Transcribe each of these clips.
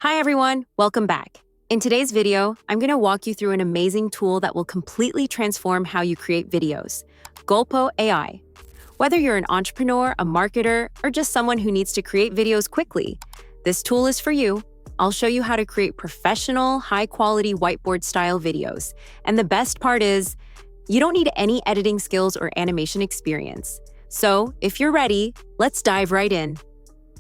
Hi everyone, welcome back. In today's video, I'm going to walk you through an amazing tool that will completely transform how you create videos, Golpo AI. Whether you're an entrepreneur, a marketer, or just someone who needs to create videos quickly, this tool is for you. I'll show you how to create professional, high-quality whiteboard-style videos. And the best part is, you don't need any editing skills or animation experience. So, if you're ready, let's dive right in.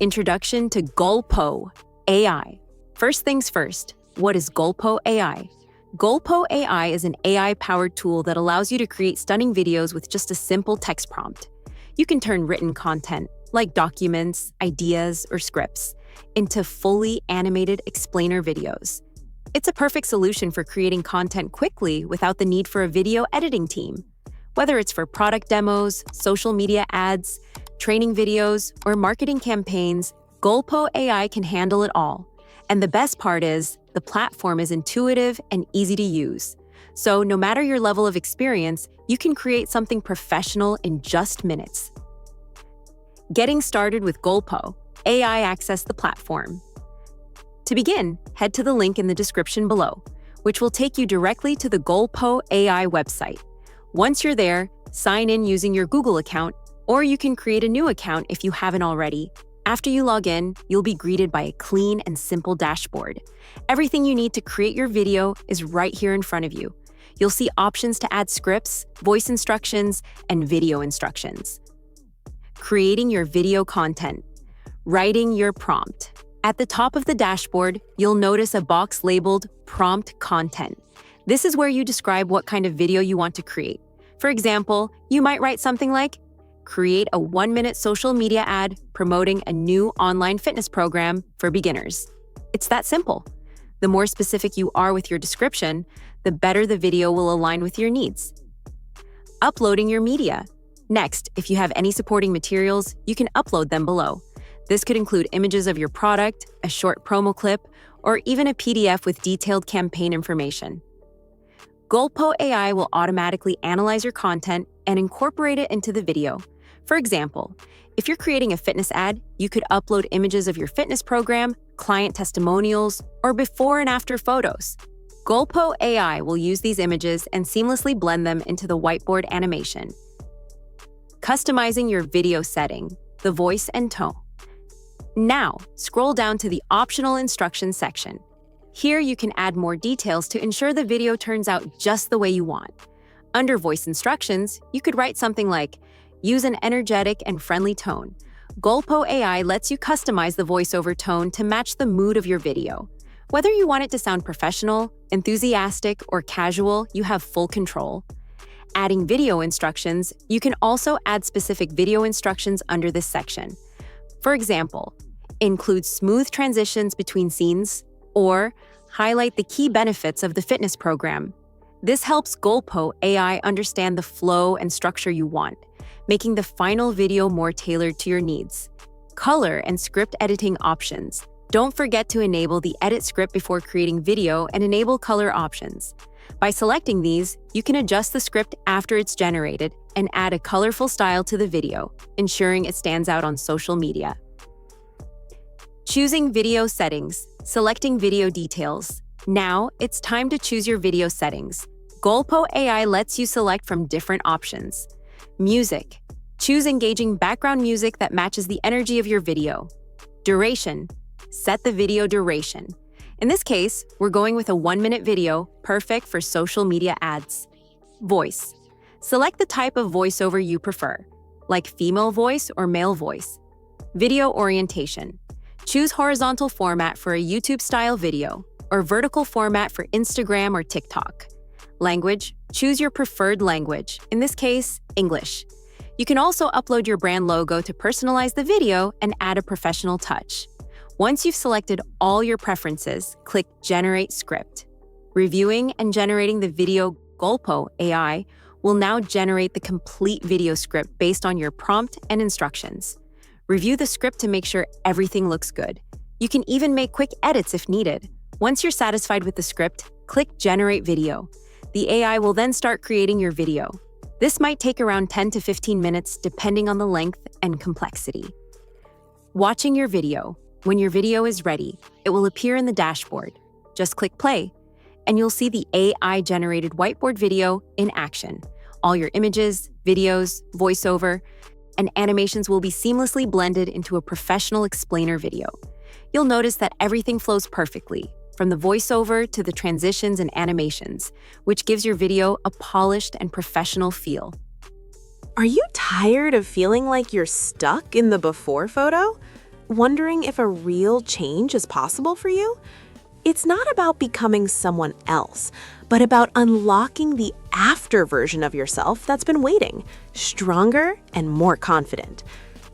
Introduction to Golpo AI. First things first, what is Golpo AI? Golpo AI is an AI-powered tool that allows you to create stunning videos with just a simple text prompt. You can turn written content, like documents, ideas, or scripts, into fully animated explainer videos. It's a perfect solution for creating content quickly without the need for a video editing team. Whether it's for product demos, social media ads, training videos, or marketing campaigns, Golpo AI can handle it all. And the best part is, the platform is intuitive and easy to use. So no matter your level of experience, you can create something professional in just minutes. Getting started with Golpo AI, access the platform. To begin, head to the link in the description below, which will take you directly to the Golpo AI website. Once you're there, sign in using your Google account, or you can create a new account if you haven't already. After you log in, you'll be greeted by a clean and simple dashboard. Everything you need to create your video is right here in front of you. You'll see options to add scripts, voice instructions, and video instructions. Creating your video content. Writing your prompt. At the top of the dashboard, you'll notice a box labeled Prompt Content. This is where you describe what kind of video you want to create. For example, you might write something like, create a 1-minute social media ad promoting a new online fitness program for beginners. It's that simple. The more specific you are with your description, the better the video will align with your needs. Uploading your media. Next, if you have any supporting materials, you can upload them below. This could include images of your product, a short promo clip, or even a PDF with detailed campaign information. Golpo AI will automatically analyze your content and incorporate it into the video. For example, if you're creating a fitness ad, you could upload images of your fitness program, client testimonials, or before and after photos. Golpo AI will use these images and seamlessly blend them into the whiteboard animation. Customizing your video setting, the voice and tone. Now, scroll down to the optional instructions section. Here you can add more details to ensure the video turns out just the way you want. Under voice instructions, you could write something like, use an energetic and friendly tone. Golpo AI lets you customize the voiceover tone to match the mood of your video. Whether you want it to sound professional, enthusiastic, or casual, you have full control. Adding video instructions, you can also add specific video instructions under this section. For example, include smooth transitions between scenes, or highlight the key benefits of the fitness program. This helps Golpo AI understand the flow and structure you want, making the final video more tailored to your needs. Color and script editing options. Don't forget to enable the edit script before creating video and enable color options. By selecting these, you can adjust the script after it's generated and add a colorful style to the video, ensuring it stands out on social media. Choosing video settings. Selecting video details. Now, it's time to choose your video settings. Golpo AI lets you select from different options. Music. Choose engaging background music that matches the energy of your video. Duration. Set the video duration. In this case, we're going with a 1-minute video, perfect for social media ads. Voice. Select the type of voiceover you prefer, like female voice or male voice. Video orientation. Choose horizontal format for a YouTube-style video, or vertical format for Instagram or TikTok. Language. Choose your preferred language, in this case, English. You can also upload your brand logo to personalize the video and add a professional touch. Once you've selected all your preferences, click Generate Script. Reviewing and generating the video, Golpo AI will now generate the complete video script based on your prompt and instructions. Review the script to make sure everything looks good. You can even make quick edits if needed. Once you're satisfied with the script, click Generate Video. The AI will then start creating your video. This might take around 10 to 15 minutes depending on the length and complexity. Watching your video. When your video is ready, it will appear in the dashboard. Just click play, and you'll see the AI-generated whiteboard video in action. All your images, videos, voiceover, and animations will be seamlessly blended into a professional explainer video. You'll notice that everything flows perfectly, from the voiceover to the transitions and animations, which gives your video a polished and professional feel. Are you tired of feeling like you're stuck in the before photo? Wondering if a real change is possible for you? It's not about becoming someone else, but about unlocking the after version of yourself that's been waiting, stronger and more confident.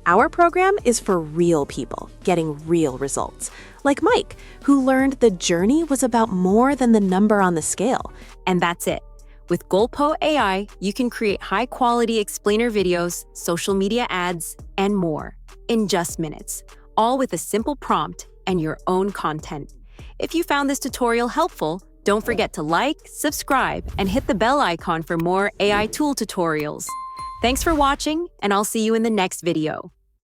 Our program is for real people getting real results, like Mike, who learned the journey was about more than the number on the scale. And that's it. With Golpo AI, you can create high-quality explainer videos, social media ads, and more in just minutes, all with a simple prompt and your own content. If you found this tutorial helpful, don't forget to like, subscribe, and hit the bell icon for more AI tool tutorials. Thanks for watching, and I'll see you in the next video.